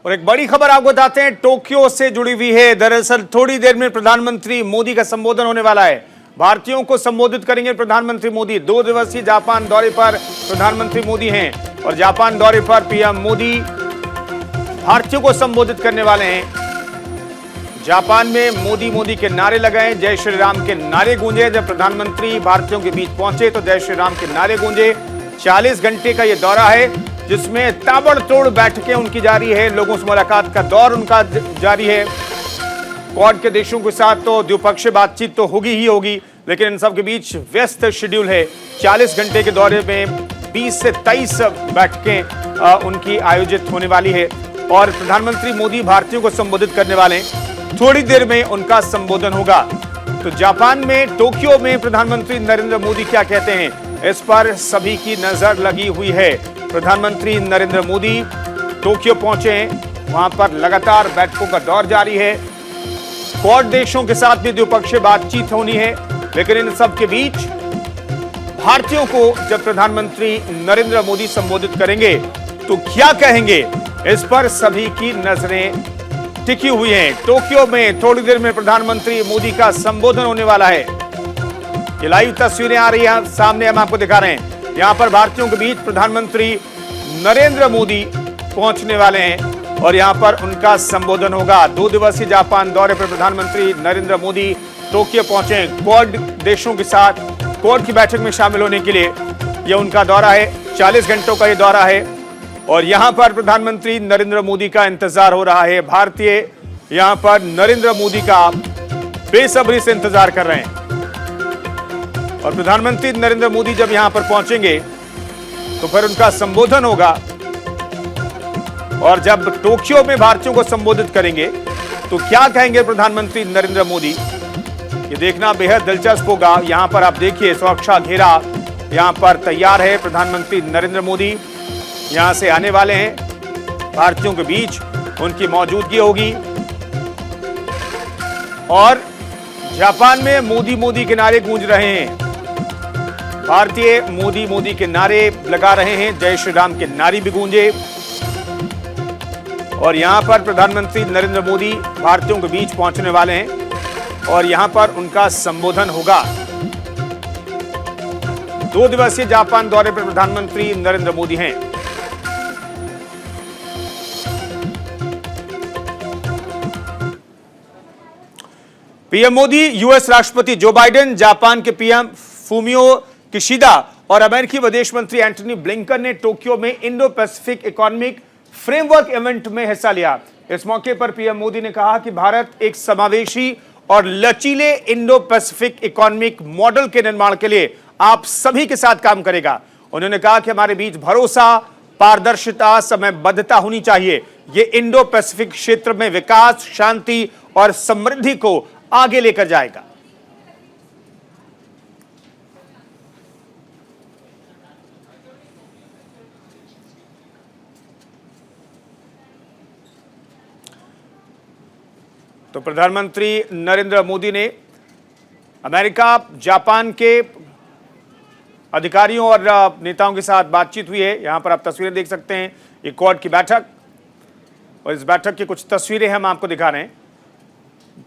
और एक बड़ी खबर आपको बताते हैं, टोक्यो से जुड़ी हुई है। दरअसल थोड़ी देर में प्रधानमंत्री मोदी का संबोधन होने वाला है। भारतीयों को संबोधित करेंगे प्रधानमंत्री मोदी। 2 दिवसीय जापान दौरे पर प्रधानमंत्री मोदी हैं और जापान दौरे पर पीएम मोदी भारतीयों को संबोधित करने वाले हैं। जापान में मोदी मोदी के नारे लगाए, जय श्री राम के नारे गूंजे। जब प्रधानमंत्री भारतीयों के बीच पहुंचे तो जय श्री राम के नारे गूंजे। 40 घंटे का यह दौरा है जिसमें ताबड़तोड़ बैठकें उनकी जारी है, लोगों से मुलाकात का दौर उनका जारी है। क्वाड के देशों के साथ तो द्विपक्षीय बातचीत तो होगी ही होगी, लेकिन इन सब के बीच व्यस्त शेड्यूल है। 40 घंटे के दौरे में 20 से 23 बैठकें उनकी आयोजित होने वाली है और प्रधानमंत्री मोदी भारतीयों को संबोधित करने वाले हैं। थोड़ी देर में उनका संबोधन होगा। तो जापान में टोक्यो में प्रधानमंत्री नरेंद्र मोदी क्या कहते हैं, इस पर सभी की नजर लगी हुई है। प्रधानमंत्री नरेंद्र मोदी टोक्यो पहुंचे हैं, वहां पर लगातार बैठकों का दौर जारी है। क्वाड देशों के साथ भी द्विपक्षीय बातचीत होनी है, लेकिन इन सब के बीच भारतीयों को जब प्रधानमंत्री नरेंद्र मोदी संबोधित करेंगे तो क्या कहेंगे, इस पर सभी की नजरें टिकी हुई हैं। टोक्यो में थोड़ी देर में प्रधानमंत्री मोदी का संबोधन होने वाला है। ये लाइव तस्वीरें आ रही हैं सामने, हम आपको दिखा रहे हैं। यहां पर भारतीयों के बीच प्रधानमंत्री नरेंद्र मोदी पहुंचने वाले हैं और यहां पर उनका संबोधन होगा। 2 दिवसीय जापान दौरे पर प्रधानमंत्री नरेंद्र मोदी टोक्यो पहुंचे। क्वाड देशों के साथ क्वाड की बैठक में शामिल होने के लिए यह उनका दौरा है। 40 घंटों का यह दौरा है और यहां पर प्रधानमंत्री नरेंद्र मोदी का इंतजार हो रहा है। भारतीय यहां पर नरेंद्र मोदी का बेसब्री से इंतजार कर रहे हैं और प्रधानमंत्री नरेंद्र मोदी जब यहां पर पहुंचेंगे तो फिर उनका संबोधन होगा और जब टोक्यो में भारतीयों को संबोधित करेंगे तो क्या कहेंगे प्रधानमंत्री नरेंद्र मोदी, ये देखना बेहद दिलचस्प होगा। यहां पर आप देखिए सुरक्षा घेरा यहां पर तैयार है। प्रधानमंत्री नरेंद्र मोदी यहां से आने वाले हैं, भारतीयों के बीच उनकी मौजूदगी होगी और जापान में मोदी मोदी के नारे गूंज रहे हैं। भारतीय मोदी मोदी के नारे लगा रहे हैं, जय श्री राम के नारे भी गूंजे और यहां पर प्रधानमंत्री नरेंद्र मोदी भारतीयों के बीच पहुंचने वाले हैं और यहां पर उनका संबोधन होगा। 2 दिवसीय जापान दौरे पर प्रधानमंत्री नरेंद्र मोदी हैं। पीएम मोदी, यूएस राष्ट्रपति जो बाइडेन, जापान के पीएम फूमियो किशिदा और अमेरिकी विदेश मंत्री एंटनी ब्लिंकन ने टोक्यो में Indo Pacific economic framework event में हिस्सा लिया। इस मौके पर पीएम मोदी ने कहा कि भारत एक समावेशी और लचीले इंडो पैसिफिक इकोनॉमिक मॉडल के निर्माण के लिए आप सभी के साथ काम करेगा। उन्होंने कहा कि हमारे बीच भरोसा, पारदर्शिता, समयबद्धता होनी चाहिए। ये इंडो पैसिफिक क्षेत्र में विकास, शांति और समृद्धि को आगे लेकर जाएगा। तो प्रधानमंत्री नरेंद्र मोदी ने अमेरिका, जापान के अधिकारियों और नेताओं के साथ बातचीत हुई है। यहां पर आप तस्वीरें देख सकते हैं, ये क्वाड की बैठक और इस बैठक की कुछ तस्वीरें हम आपको दिखा रहे हैं।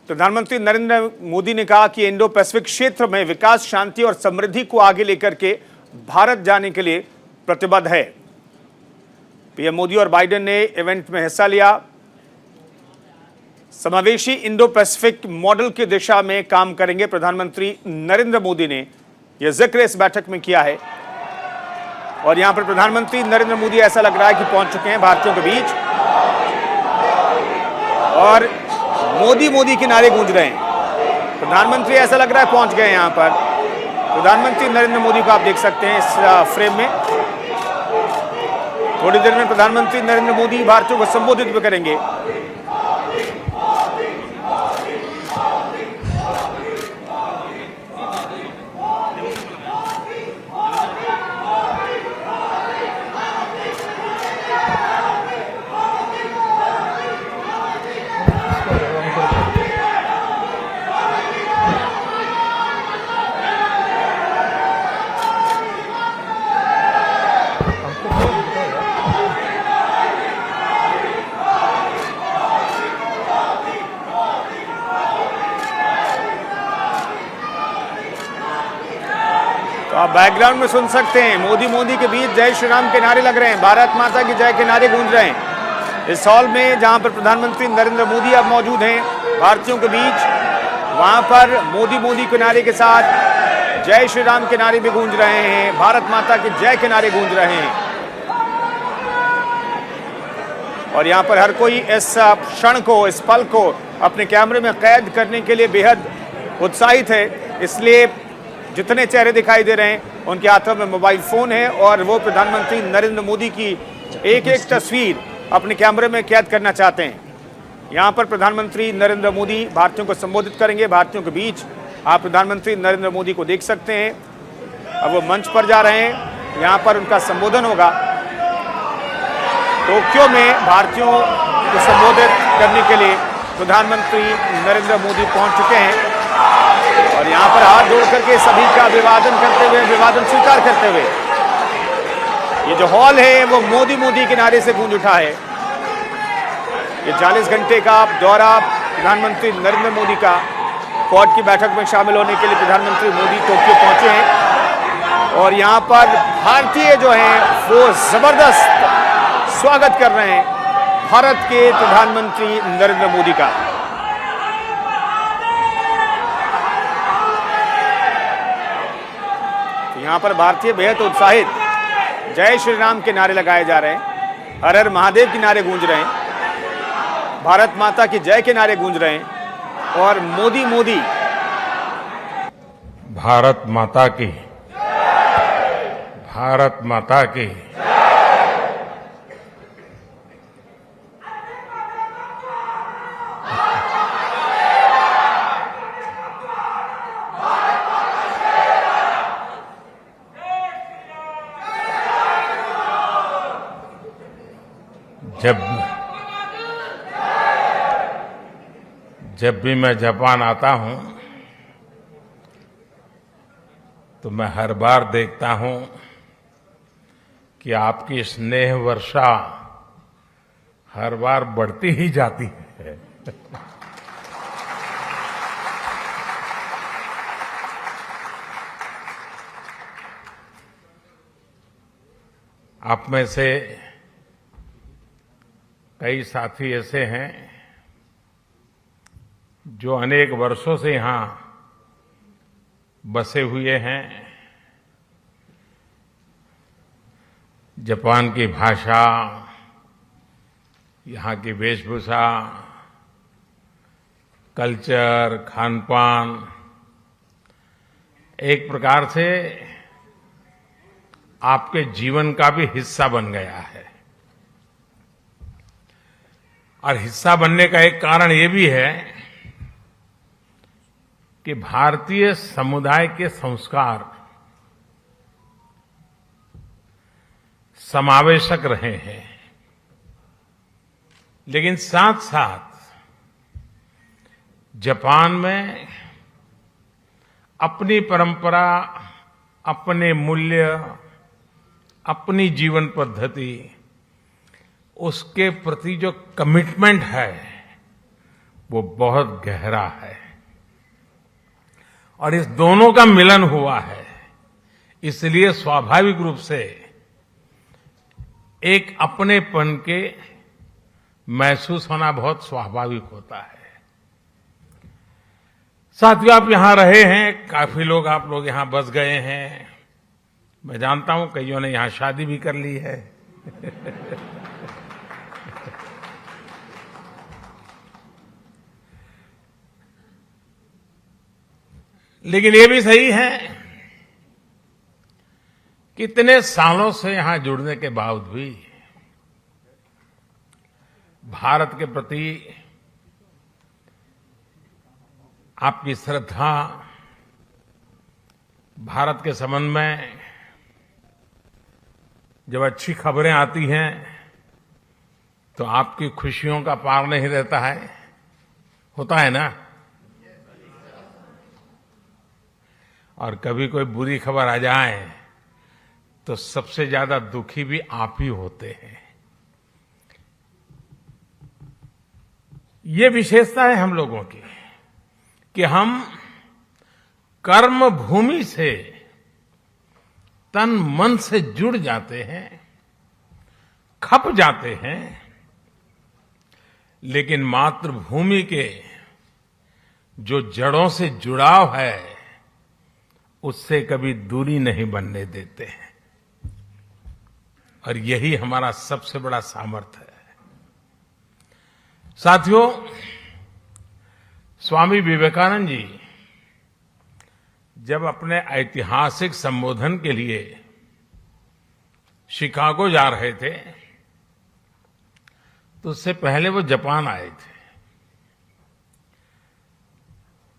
प्रधानमंत्री नरेंद्र मोदी ने कहा कि इंडो पैसिफिक क्षेत्र में विकास, शांति और समृद्धि को आगे लेकर के भारत जाने के लिए प्रतिबद्ध है। पीएम मोदी और बाइडेन ने इवेंट में हिस्सा लिया। समावेशी इंडो पैसिफिक मॉडल की दिशा में काम करेंगे प्रधानमंत्री नरेंद्र मोदी ने यह जिक्र इस बैठक में किया है और यहां पर प्रधानमंत्री नरेंद्र मोदी ऐसा लग रहा है कि पहुंच चुके हैं भारतीयों के बीच और मोदी मोदी के नारे गूंज रहे हैं। प्रधानमंत्री ऐसा लग रहा है पहुंच गए हैं यहां पर। प्रधानमंत्री नरेंद्र मोदी को आप देख सकते हैं इस फ्रेम में। थोड़ी देर में प्रधानमंत्री नरेंद्र मोदी भारतीयों को संबोधित भी करेंगे। आप बैकग्राउंड में सुन सकते हैं, मोदी मोदी के बीच जय श्री राम के नारे लग रहे हैं, भारत माता की जय के नारे गूंज रहे हैं। इस हॉल में जहां पर प्रधानमंत्री नरेंद्र मोदी अब मौजूद हैं भारतीयों के बीच, वहां पर मोदी मोदी के नारे के साथ जय श्री राम के नारे भी गूंज रहे हैं, भारत माता की जय के नारे गूंज रहे हैं। और यहां पर हर कोई इस क्षण को, इस पल को अपने कैमरे में कैद करने के लिए बेहद उत्साहित है। इसलिए जितने चेहरे दिखाई दे रहे हैं उनके हाथों में मोबाइल फोन है और वो प्रधानमंत्री नरेंद्र मोदी की एक एक तस्वीर अपने कैमरे में कैद करना चाहते हैं। यहां पर प्रधानमंत्री नरेंद्र मोदी भारतीयों को संबोधित करेंगे। भारतीयों के बीच आप प्रधानमंत्री नरेंद्र मोदी को देख सकते हैं। अब वो मंच पर जा रहे हैं, यहां पर उनका संबोधन होगा। टोक्यो में भारतीयों को संबोधित करने के लिए प्रधानमंत्री नरेंद्र मोदी पहुंच चुके हैं और यहां पर हाथ जोड़ करके सभी का अभिवादन करते हुए, अभिवादन स्वीकार करते हुए, ये जो हॉल है वो मोदी मोदी के नारे से गूंज उठा है। ये 40 घंटे का दौरा प्रधानमंत्री नरेंद्र मोदी का, क्वाड की बैठक में शामिल होने के लिए प्रधानमंत्री मोदी टोक्यो पहुंचे हैं और यहां पर भारतीय जो हैं वो जबरदस्त स्वागत कर रहे हैं भारत के प्रधानमंत्री नरेंद्र मोदी का। तो यहां पर भारतीय बेहद उत्साहित जय श्री राम के नारे लगाए जा रहे हैं, हर हर महादेव के नारे गूंज रहे हैं, भारत माता की जय के नारे गूंज रहे हैं और मोदी मोदी। भारत माता की, भारत माता की। जब भी मैं जापान आता हूं तो मैं हर बार देखता हूं कि आपकी स्नेह वर्षा हर बार बढ़ती ही जाती है। आप में से कई साथी ऐसे हैं जो अनेक वर्षों से यहां बसे हुए हैं। जापान की भाषा, यहां की वेशभूषा, कल्चर, खानपान एक प्रकार से आपके जीवन का भी हिस्सा बन गया है। और हिस्सा बनने का एक कारण ये भी है कि भारतीय समुदाय के संस्कार समावेशक रहे हैं, लेकिन साथ साथ जापान में अपनी परंपरा, अपने मूल्य, अपनी जीवन पद्धति, उसके प्रति जो कमिटमेंट है वो बहुत गहरा है और इस दोनों का मिलन हुआ है। इसलिए स्वाभाविक रूप से एक अपनेपन के महसूस होना बहुत स्वाभाविक होता है। साथियों, आप यहां रहे हैं, काफी लोग आप लोग यहां बस गए हैं। मैं जानता हूं कईयों ने यहां शादी भी कर ली है। लेकिन ये भी सही है कि इतने सालों से यहां जुड़ने के बावजूद भी भारत के प्रति आपकी श्रद्धा, भारत के संबंध में जब अच्छी खबरें आती हैं तो आपकी खुशियों का पार नहीं रहता है, होता है ना। और कभी कोई बुरी खबर आ जाए तो सबसे ज्यादा दुखी भी आप ही होते हैं। ये विशेषता है हम लोगों की कि हम कर्म भूमि से तन मन से जुड़ जाते हैं, खप जाते हैं, लेकिन मातृभूमि के जो जड़ों से जुड़ाव है उससे कभी दूरी नहीं बनने देते हैं। और यही हमारा सबसे बड़ा सामर्थ्य है। साथियों, स्वामी विवेकानंद जी जब अपने ऐतिहासिक संबोधन के लिए शिकागो जा रहे थे तो उससे पहले वो जापान आए थे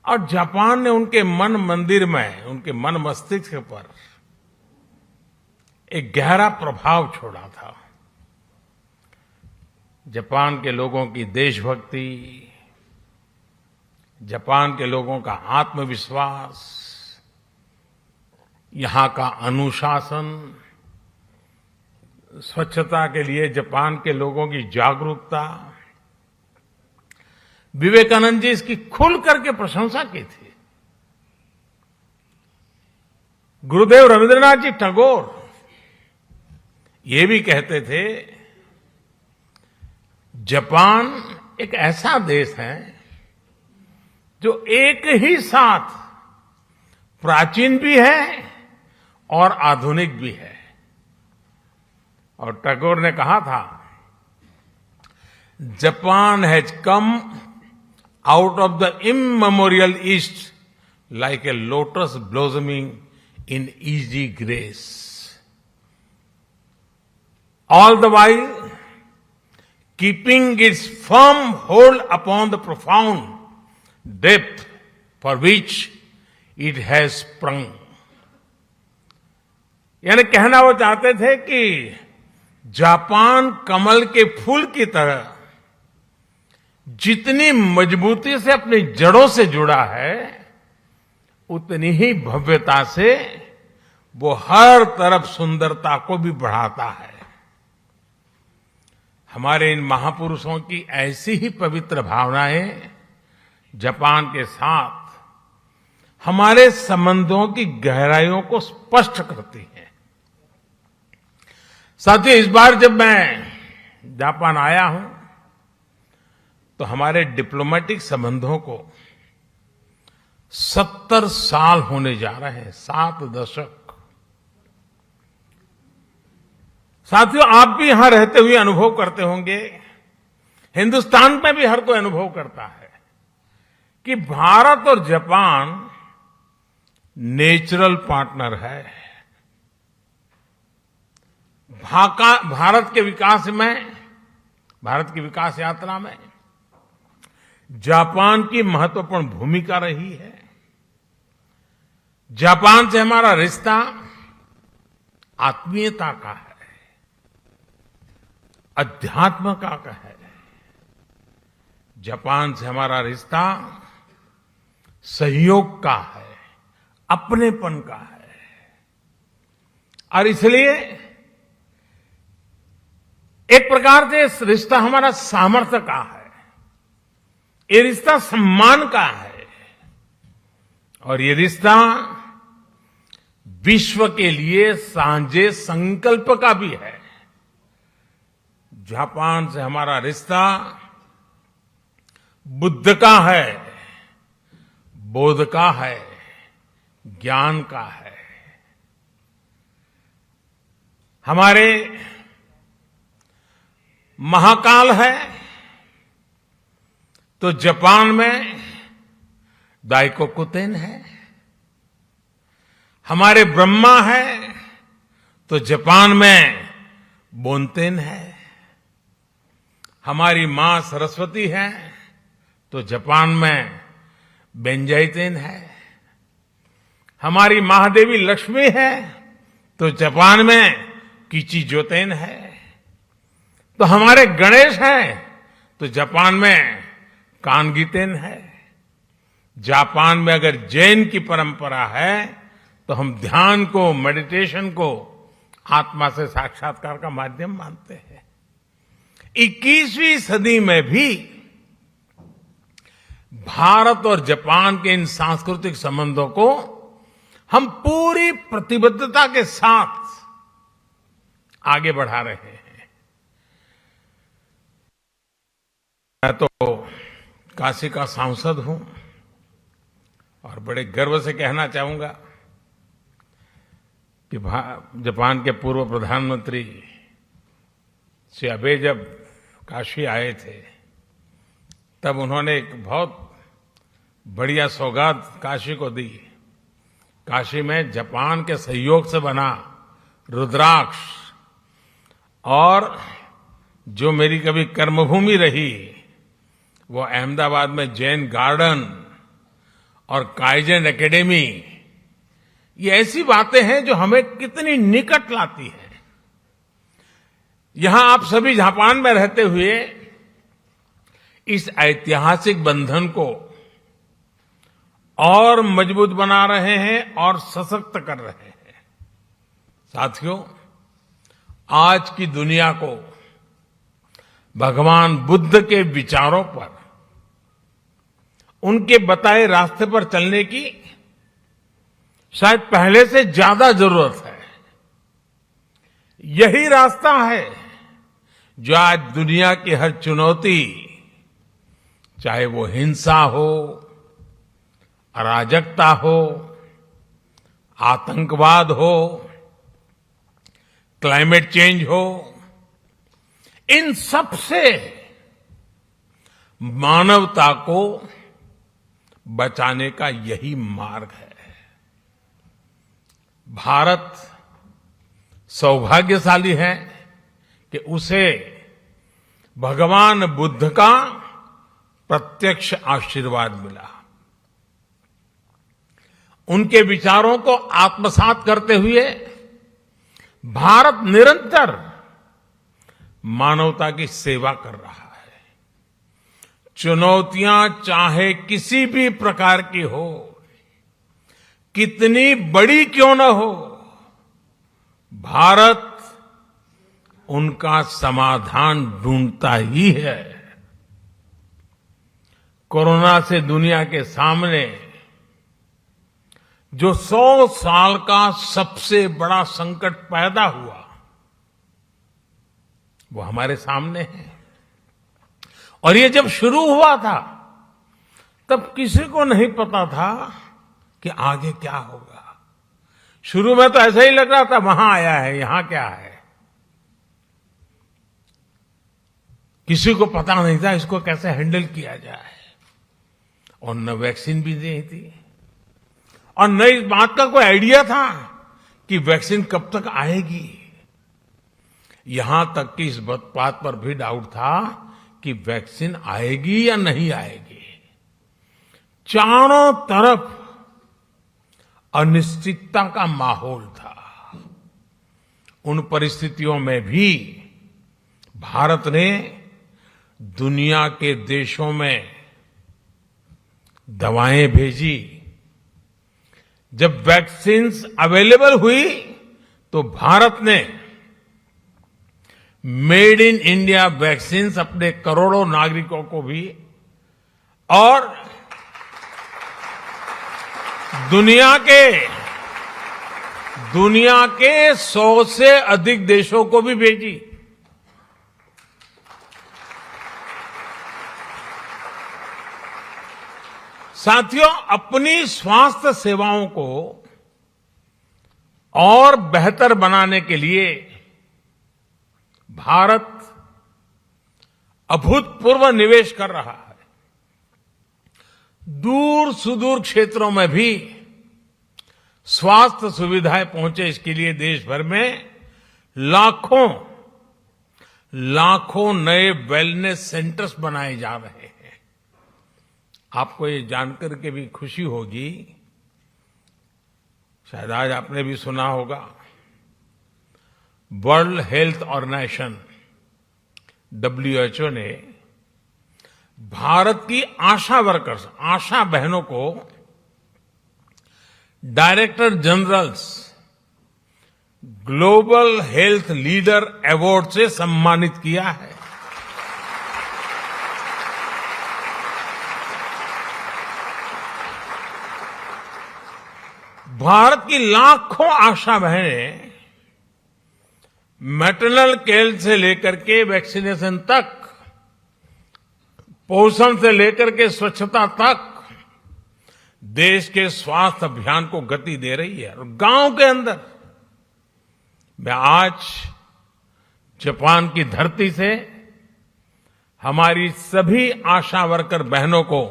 और जापान ने उनके मन मंदिर में, उनके मन मस्तिष्क पर एक गहरा प्रभाव छोड़ा था। जापान के लोगों की देशभक्ति, जापान के लोगों का आत्मविश्वास, यहां का अनुशासन, स्वच्छता के लिए जापान के लोगों की जागरूकता, विवेकानंद जी इसकी खुल करके प्रशंसा की थी। गुरुदेव रविंद्रनाथ जी टैगोर ये भी कहते थे, जापान एक ऐसा देश है जो एक ही साथ प्राचीन भी है और आधुनिक भी है। और टैगोर ने कहा था, Japan has come out of the immemorial east like a lotus blossoming in easy grace, all the while keeping its firm hold upon the profound depth for which it has sprung। यानी कहना वो चाहते थे कि Japan कमल के फूल की तरह जितनी मजबूती से अपनी जड़ों से जुड़ा है, उतनी ही भव्यता से वो हर तरफ सुंदरता को भी बढ़ाता है। हमारे इन महापुरुषों की ऐसी ही पवित्र भावनाएं जापान के साथ हमारे संबंधों की गहराइयों को स्पष्ट करती हैं। साथियों, इस बार जब मैं जापान आया हूं तो हमारे डिप्लोमेटिक संबंधों को 70 साल होने जा रहे हैं, 7 दशक। साथियों, आप भी यहां रहते हुए अनुभव करते होंगे, हिंदुस्तान में भी हर कोई अनुभव करता है कि भारत और जापान नेचुरल पार्टनर है। भारत के विकास में, भारत की विकास यात्रा में जापान की महत्वपूर्ण भूमिका रही है। जापान से हमारा रिश्ता आत्मीयता का है, अध्यात्म का है। जापान से हमारा रिश्ता सहयोग का है, अपनेपन का है। और इसलिए एक प्रकार से इस रिश्ता हमारा सामर्थ्य का है, ये रिश्ता सम्मान का है, और ये रिश्ता विश्व के लिए साझे संकल्प का भी है। जापान से हमारा रिश्ता बुद्ध का है, बोध का है, ज्ञान का है। हमारे महाकाल है तो जापान में दाइकोकुतेन है। हमारे ब्रह्मा है तो जापान में बोनतेन है। हमारी मां सरस्वती है तो जापान में बेंजाइतेन है। हमारी महादेवी लक्ष्मी है तो जापान में किचिजोतेन है। तो हमारे गणेश हैं तो जापान में कानगीतेन है। जापान में अगर जैन की परंपरा है तो हम ध्यान को, मेडिटेशन को आत्मा से साक्षात्कार का माध्यम मानते हैं। 21वीं सदी में भी भारत और जापान के इन सांस्कृतिक संबंधों को हम पूरी प्रतिबद्धता के साथ आगे बढ़ा रहे हैं। मैं तो काशी का सांसद हूं और बड़े गर्व से कहना चाहूंगा कि जापान के पूर्व प्रधानमंत्री श्री आबे जब काशी आए थे तब उन्होंने एक बहुत बढ़िया सौगात काशी को दी। काशी में जापान के सहयोग से बना रुद्राक्ष और जो मेरी कभी कर्मभूमि रही वो अहमदाबाद में जैन गार्डन और काइजन एकेडमी, ये ऐसी बातें हैं जो हमें कितनी निकट लाती है। यहां आप सभी जापान में रहते हुए इस ऐतिहासिक बंधन को और मजबूत बना रहे हैं और सशक्त कर रहे हैं। साथियों, आज की दुनिया को भगवान बुद्ध के विचारों पर, उनके बताए रास्ते पर चलने की शायद पहले से ज्यादा जरूरत है। यही रास्ता है जो आज दुनिया की हर चुनौती, चाहे वो हिंसा हो, अराजकता हो, आतंकवाद हो, क्लाइमेट चेंज हो, इन सब से मानवता को बचाने का यही मार्ग है। भारत सौभाग्यशाली है कि उसे भगवान बुद्ध का प्रत्यक्ष आशीर्वाद मिला। उनके विचारों को आत्मसात करते हुए भारत निरंतर मानवता की सेवा कर रहा है। चुनौतियां चाहे किसी भी प्रकार की हो, कितनी बड़ी क्यों न हो, भारत उनका समाधान ढूंढता ही है। कोरोना से दुनिया के सामने जो 100 साल का सबसे बड़ा संकट पैदा हुआ वो हमारे सामने है। और ये जब शुरू हुआ था तब किसी को नहीं पता था कि आगे क्या होगा। शुरू में तो ऐसा ही लग रहा था, वहां आया है, यहां क्या है। किसी को पता नहीं था इसको कैसे हैंडल किया जाए। और न वैक्सीन भी नहीं थी और न इस बात का कोई आइडिया था कि वैक्सीन कब तक आएगी। यहां तक कि इस बात पर भी डाउट था कि वैक्सीन आएगी या नहीं आएगी। चारों तरफ अनिश्चितता का माहौल था। उन परिस्थितियों में भी भारत ने दुनिया के देशों में दवाएं भेजी। जब वैक्सीन्स अवेलेबल हुई तो भारत ने मेड इन इंडिया वैक्सीन्स अपने करोड़ों नागरिकों को भी और दुनिया के 100 से अधिक देशों को भी भेजी। साथियों, अपनी स्वास्थ्य सेवाओं को और बेहतर बनाने के लिए भारत अभूतपूर्व निवेश कर रहा है। दूर सुदूर क्षेत्रों में भी स्वास्थ्य सुविधाएं पहुंचे, इसके लिए देश भर में लाखों नए वेलनेस सेंटर्स बनाए जा रहे हैं। आपको ये जानकर के भी खुशी होगी, शायद आज आपने भी सुना होगा, वर्ल्ड हेल्थ ऑर्गेनाइजेशन WHO ने भारत की आशा वर्कर्स, आशा बहनों को director generals global health leader award से सम्मानित किया है। भारत की लाखों आशा बहनें मैटरनल केयर से लेकर के वैक्सीनेशन तक, पोषण से लेकर के स्वच्छता तक देश के स्वास्थ्य अभियान को गति दे रही है। और गांव के अंदर मैं आज जापान की धरती से हमारी सभी आशा वर्कर बहनों को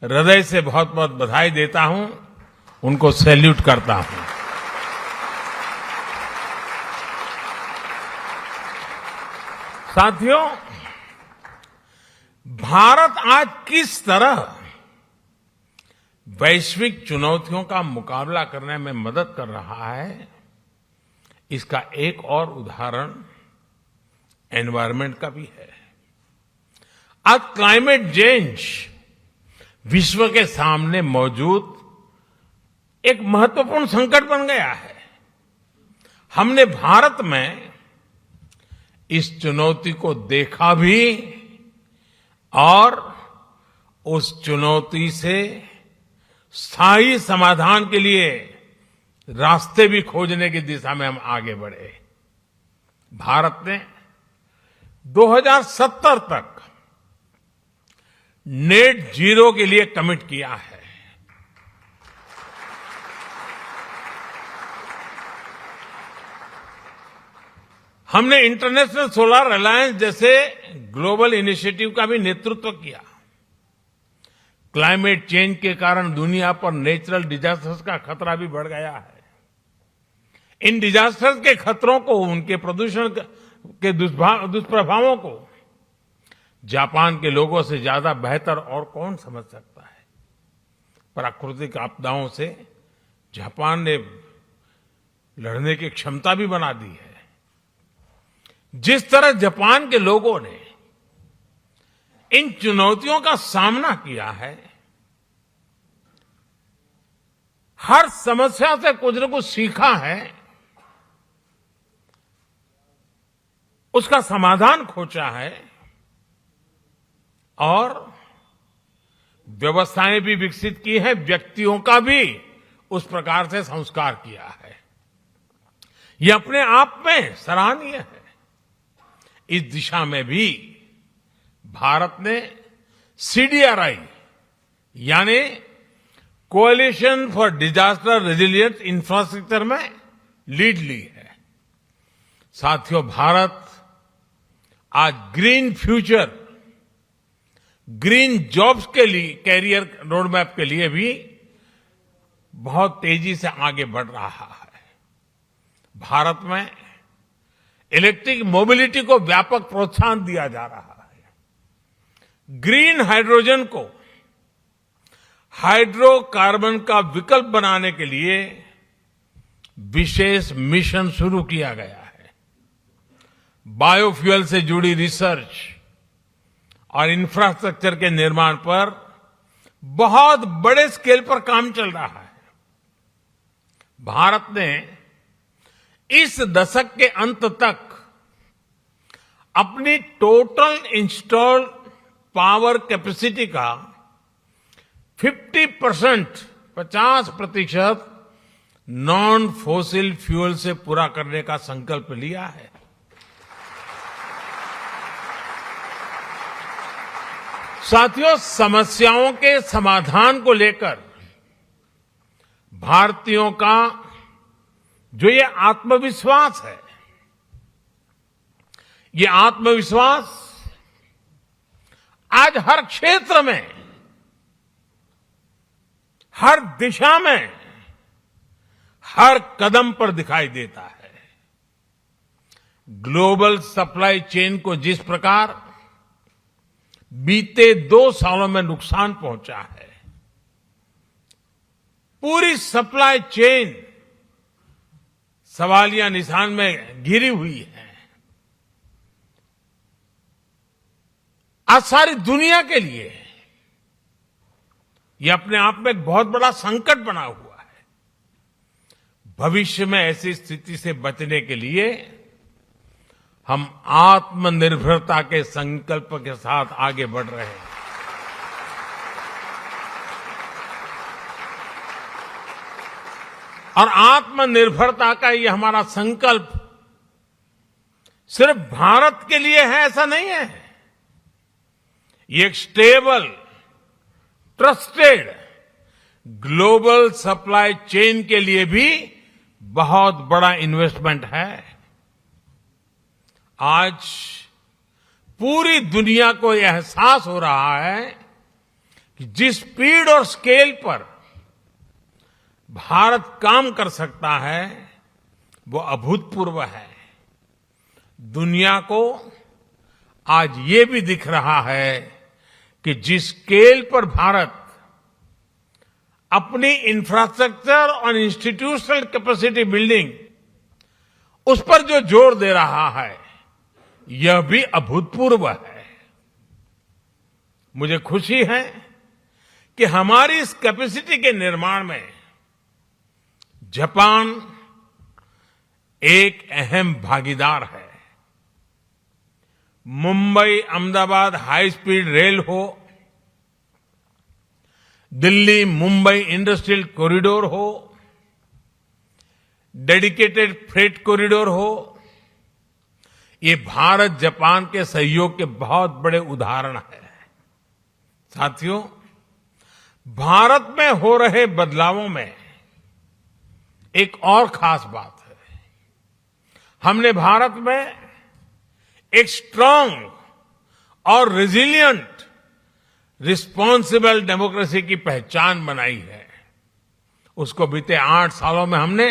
हृदय से बहुत बहुत बधाई देता हूं, उनको सैल्यूट करता हूं। साथियों, भारत आज किस तरह वैश्विक चुनौतियों का मुकाबला करने में मदद कर रहा है, इसका एक और उदाहरण एनवायरनमेंट का भी है। आज क्लाइमेट चेंज विश्व के सामने मौजूद एक महत्वपूर्ण संकट बन गया है। हमने भारत में इस चुनौती को देखा भी और उस चुनौती से स्थायी समाधान के लिए रास्ते भी खोजने की दिशा में हम आगे बढ़े। भारत ने 2070 तक नेट जीरो के लिए कमिट किया है। हमने इंटरनेशनल सोलर अलायंस जैसे ग्लोबल इनिशिएटिव का भी नेतृत्व किया। क्लाइमेट चेंज के कारण दुनिया पर नेचुरल डिजास्टर्स का खतरा भी बढ़ गया है। इन डिजास्टर्स के खतरों को, उनके प्रदूषण के दुष्प्रभावों को जापान के लोगों से ज्यादा बेहतर और कौन समझ सकता है। प्राकृतिक आपदाओं से जापान ने लड़ने की क्षमता भी बना दी है। जिस तरह जापान के लोगों ने इन चुनौतियों का सामना किया है, हर समस्या से कुछ न कुछ सीखा है, उसका समाधान खोजा है और व्यवस्थाएं भी विकसित की है, व्यक्तियों का भी उस प्रकार से संस्कार किया है। यह अपने आप में सराहनीय है। इस दिशा में भी भारत ने CDRI यानी coalition for disaster resilient infrastructure में लीड ली है। साथियों, भारत आज ग्रीन फ्यूचर, ग्रीन जॉब्स के लिए कैरियर रोडमैप के लिए भी बहुत तेजी से आगे बढ़ रहा है। भारत में इलेक्ट्रिक मोबिलिटी को व्यापक प्रोत्साहन दिया जा रहा है। ग्रीन हाइड्रोजन को हाइड्रोकार्बन का विकल्प बनाने के लिए विशेष मिशन शुरू किया गया है। बायोफ्यूल से जुड़ी रिसर्च और इंफ्रास्ट्रक्चर के निर्माण पर बहुत बड़े स्केल पर काम चल रहा है। भारत ने इस दशक के अंत तक अपनी टोटल इंस्टॉल्ड पावर कैपेसिटी का 50% नॉन फॉसिल फ्यूल से पूरा करने का संकल्प लिया है। साथियों, समस्याओं के समाधान को लेकर भारतीयों का जो ये आत्मविश्वास है, ये आत्मविश्वास आज हर क्षेत्र में, हर दिशा में, हर कदम पर दिखाई देता है। ग्लोबल सप्लाई चेन को जिस प्रकार बीते 2 सालों में नुकसान पहुंचा है, पूरी सप्लाई चेन सवालिया निशान में घिरी हुई है। आज सारी दुनिया के लिए यह अपने आप में एक बहुत बड़ा संकट बना हुआ है। भविष्य में ऐसी स्थिति से बचने के लिए हम आत्मनिर्भरता के संकल्प के साथ आगे बढ़ रहे हैं। और आत्मनिर्भरता का ये हमारा संकल्प सिर्फ भारत के लिए है ऐसा नहीं है। ये एक stable, trusted global supply chain के लिए भी बहुत बड़ा इन्वेस्टमेंट है। आज पूरी दुनिया को यह एहसास हो रहा है कि जिस स्पीड और स्केल पर भारत काम कर सकता है वो अभूतपूर्व है। दुनिया को आज ये भी दिख रहा है कि जिस स्केल पर भारत अपनी इंफ्रास्ट्रक्चर और इंस्टीट्यूशनल कैपेसिटी बिल्डिंग उस पर जो जोर दे रहा है यह भी अभूतपूर्व है। मुझे खुशी है कि हमारी इस कैपेसिटी के निर्माण में जापान एक अहम भागीदार है। Mumbai Ahmedabad high speed rail हो, दिल्ली मुंबई इंडस्ट्रियल कॉरिडोर हो, डेडिकेटेड फ्रेट कॉरिडोर हो, ये भारत जापान के सहयोग के बहुत बड़े उदाहरण हैं। साथियों, भारत में हो रहे बदलावों में एक और खास बात है। हमने भारत में एक स्ट्रांग और रेजिलिएंट रिस्पॉन्सिबल डेमोक्रेसी की पहचान बनाई है। उसको बीते 8 सालों में हमने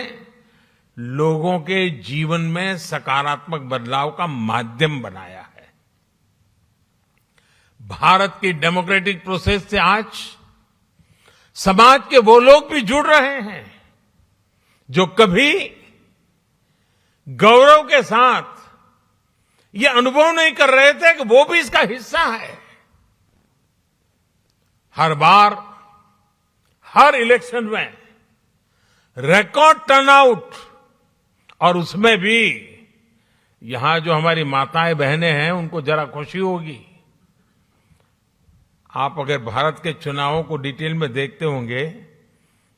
लोगों के जीवन में सकारात्मक बदलाव का माध्यम बनाया है। भारत की डेमोक्रेटिक प्रोसेस से आज समाज के वो लोग भी जुड़ रहे हैं जो कभी गौरव के साथ ये अनुभव नहीं कर रहे थे कि वो भी इसका हिस्सा है। हर बार हर इलेक्शन में रिकॉर्ड टर्नआउट, और उसमें भी यहां जो हमारी माताएं बहनें हैं उनको जरा खुशी होगी। आप अगर भारत के चुनावों को डिटेल में देखते होंगे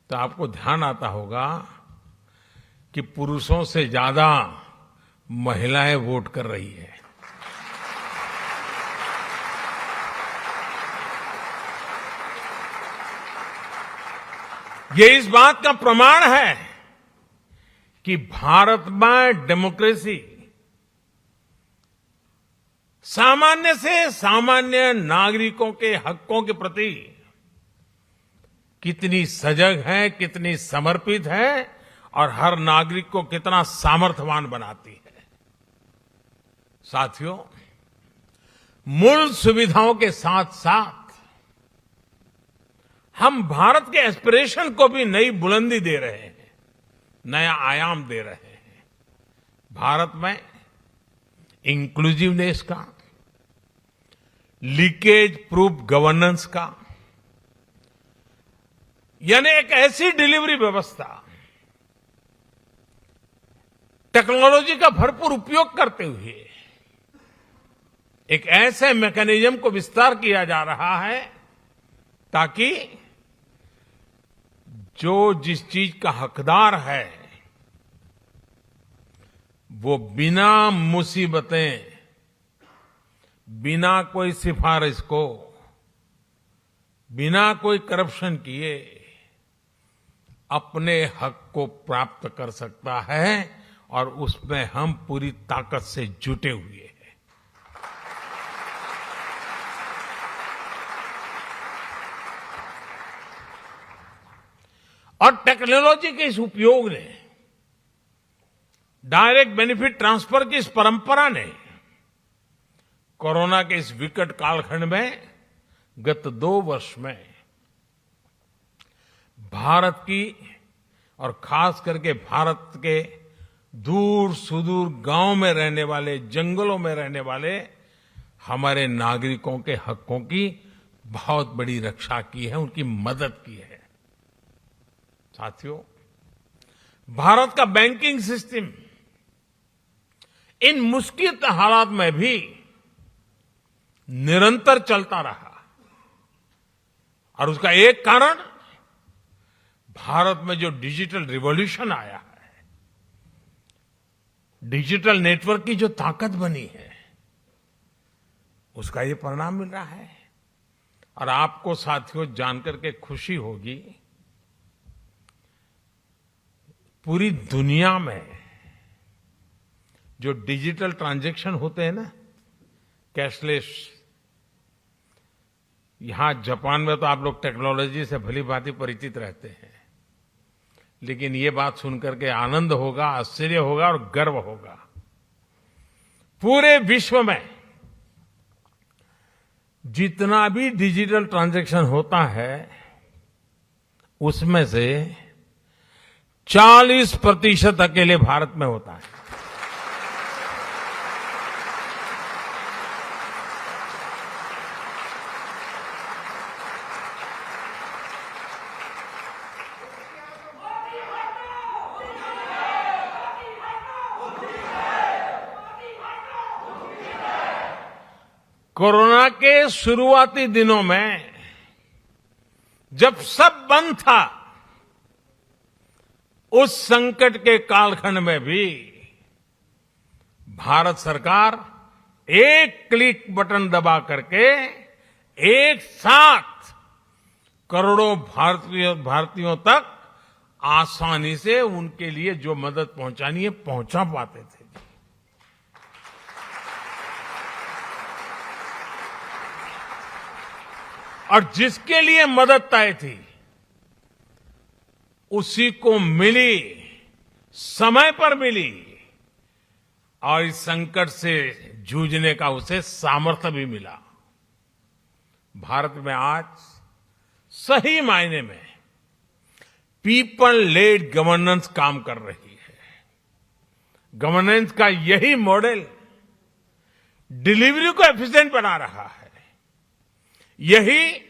तो आपको ध्यान आता होगा कि पुरुषों से ज्यादा महिलाएं वोट कर रही है। ये इस बात का प्रमाण है कि भारत में डेमोक्रेसी सामान्य से सामान्य नागरिकों के हकों के प्रति कितनी सजग है, कितनी समर्पित है और हर नागरिक को कितना सामर्थ्यवान बनाती है। साथियों, मूल सुविधाओं के साथ साथ हम भारत के एस्पिरेशन को भी नई बुलंदी दे रहे हैं, नया आयाम दे रहे हैं। भारत में इंक्लूसिवनेस का, लीकेज प्रूफ गवर्नेंस का, यानी एक ऐसी डिलीवरी व्यवस्था, टेक्नोलॉजी का भरपूर उपयोग करते हुए एक ऐसे मैकेनिज्म को विस्तार किया जा रहा है ताकि जो जिस चीज का हकदार है वो बिना मुसीबतें, बिना कोई सिफारिश को, बिना कोई करप्शन किए अपने हक को प्राप्त कर सकता है, और उसमें हम पूरी ताकत से जुटे हुए हैं। और टेक्नोलॉजी के इस उपयोग ने, डायरेक्ट बेनिफिट ट्रांसफर की इस परंपरा ने कोरोना के इस विकट कालखंड में गत 2 वर्ष में भारत की और खास करके भारत के दूर सुदूर गांव में रहने वाले, जंगलों में रहने वाले हमारे नागरिकों के हकों की बहुत बड़ी रक्षा की है, उनकी मदद की है। साथियों, भारत का बैंकिंग सिस्टम इन मुश्किल हालात में भी निरंतर चलता रहा, और उसका एक कारण भारत में जो डिजिटल रिवॉल्यूशन आया है, डिजिटल नेटवर्क की जो ताकत बनी है, उसका ये परिणाम मिल रहा है। और आपको साथियों जानकर के खुशी होगी, पूरी दुनिया में जो डिजिटल ट्रांजैक्शन होते हैं ना, कैशलेस, यहां जापान में तो आप लोग टेक्नोलॉजी से भली भांति परिचित रहते हैं, लेकिन ये बात सुनकर के आनंद होगा, आश्चर्य होगा और गर्व होगा। पूरे विश्व में जितना भी डिजिटल ट्रांजैक्शन होता है, उसमें से 40% अकेले भारत में होता है। कोरोना के शुरुआती दिनों में जब सब बंद था, उस संकट के कालखंड में भी भारत सरकार एक क्लिक बटन दबा करके एक साथ करोड़ों भारतीयों तक आसानी से उनके लिए जो मदद पहुंचानी है पहुंचा पाते थे। और जिसके लिए मदद तय थी, उसी को मिली, समय पर मिली, और इस संकट से जूझने का उसे सामर्थ्य भी मिला। भारत में आज सही मायने में पीपल लेड गवर्नेंस काम कर रही है। गवर्नेंस का यही मॉडल डिलीवरी को एफिशिएंट बना रहा है। यही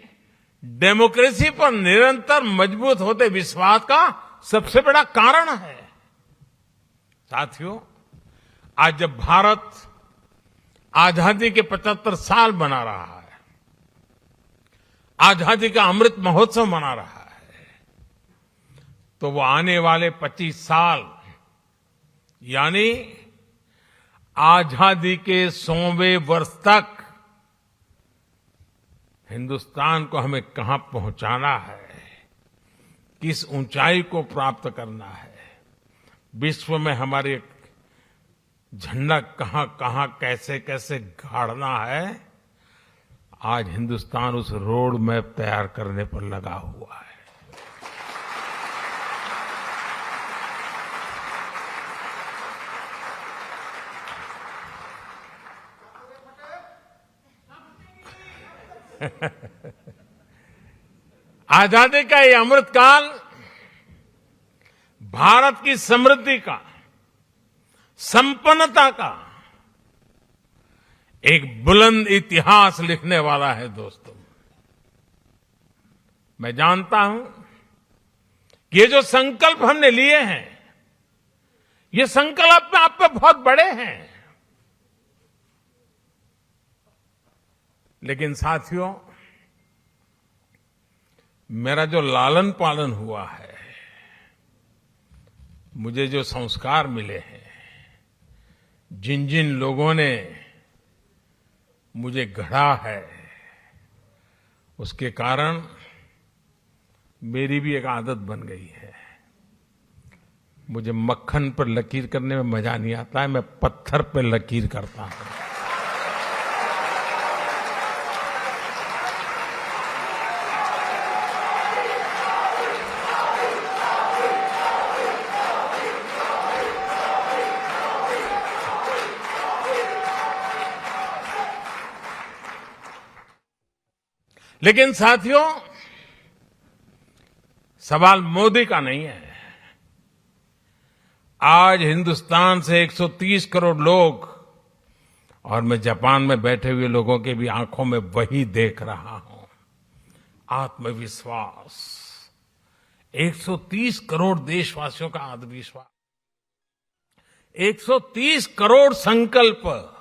डेमोक्रेसी पर निरंतर मजबूत होते विश्वास का सबसे बड़ा कारण है। साथियों, आज जब भारत आजादी के 75 साल मना रहा है, आजादी का अमृत महोत्सव मना रहा है, तो वो आने वाले 25 साल यानी आजादी के 100वें वर्ष तक हिंदुस्तान को हमें कहां पहुंचाना है, किस ऊंचाई को प्राप्त करना है, विश्व में हमारे झंडा कहां कहां कैसे कैसे गाड़ना है, आज हिंदुस्तान उस रोड मैप तैयार करने पर लगा हुआ है। आजादी का ये अमृतकाल भारत की समृद्धि का, संपन्नता का एक बुलंद इतिहास लिखने वाला है। दोस्तों, मैं जानता हूं कि ये जो संकल्प हमने लिए हैं, ये संकल्प आप पे बहुत बड़े हैं, लेकिन साथियों, मेरा जो लालन पालन हुआ है, मुझे जो संस्कार मिले हैं, जिन जिन लोगों ने मुझे गढ़ा है, उसके कारण मेरी भी एक आदत बन गई है। मुझे मक्खन पर लकीर करने में मजा नहीं आता है, मैं पत्थर पर लकीर करता हूं। लेकिन साथियों, सवाल मोदी का नहीं है। आज हिंदुस्तान से 130 करोड़ लोग, और मैं जापान में बैठे हुए लोगों के भी आंखों में वही देख रहा हूं, आत्मविश्वास। 130 करोड़ देशवासियों का आत्मविश्वास, 130 करोड़ संकल्प।